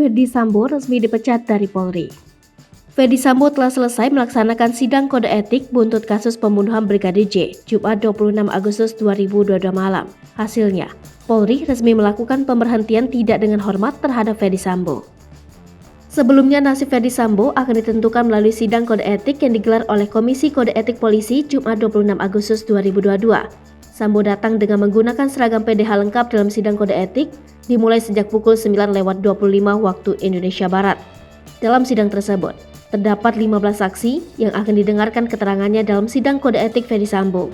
Ferdy Sambo resmi dipecat dari Polri. Ferdy Sambo telah selesai melaksanakan sidang kode etik buntut kasus pembunuhan Brigadir J, Jumat 26 Agustus 2022 malam. Hasilnya, Polri resmi melakukan pemberhentian tidak dengan hormat terhadap Ferdy Sambo. Sebelumnya nasib Ferdy Sambo akan ditentukan melalui sidang kode etik yang digelar oleh Komisi Kode Etik Polisi Jumat 26 Agustus 2022. Sambo datang dengan menggunakan seragam PDH lengkap dalam sidang kode etik dimulai sejak pukul 9.25 waktu Indonesia Barat. Dalam sidang tersebut, terdapat 15 saksi yang akan didengarkan keterangannya dalam sidang kode etik Ferdy Sambo.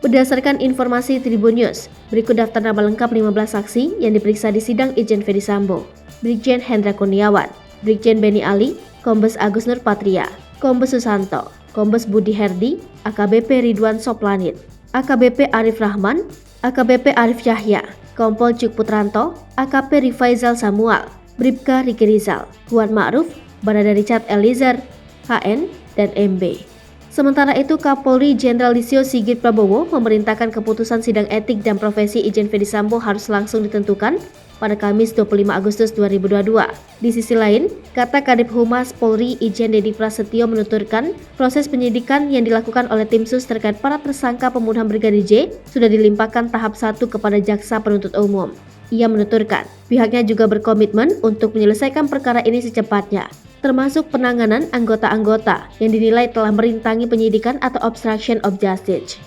Berdasarkan informasi Tribun News, berikut daftar nama lengkap 15 saksi yang diperiksa di sidang Irjen Ferdy Sambo. Brigjen Hendra Kurniawan, Brigjen Beni Ali, Kombes Agus Nur Patria, Kombes Susanto, Kombes Budi Herdi, AKBP Ridwan Soplanit, AKBP Arif Rahman, AKBP Arif Yahya, Kompol Cuk Putranto, AKP Rifaizal Samuel, Bribka Riki Rizal, Kuat Ma'ruf, Barada Richard Eliezer, HN, dan MB. Sementara itu, Kapolri Jenderal Listio Sigit Prabowo memerintahkan keputusan sidang etik dan profesi Irjen Ferdy Sambo harus langsung ditentukan pada Kamis 25 Agustus 2022. Di sisi lain, kata Kadif Humas Polri Irjen Dedi Prasetyo menuturkan proses penyidikan yang dilakukan oleh tim sus terkait para tersangka pembunuhan Brigadir J sudah dilimpahkan tahap 1 kepada Jaksa Penuntut Umum. Ia menuturkan, pihaknya juga berkomitmen untuk menyelesaikan perkara ini secepatnya, termasuk penanganan anggota-anggota yang dinilai telah merintangi penyidikan atau obstruction of justice.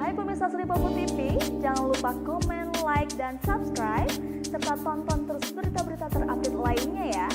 Hai pemirsa Sri Popo TV, jangan lupa komen, like, dan subscribe, serta tonton terus berita-berita terupdate lainnya ya.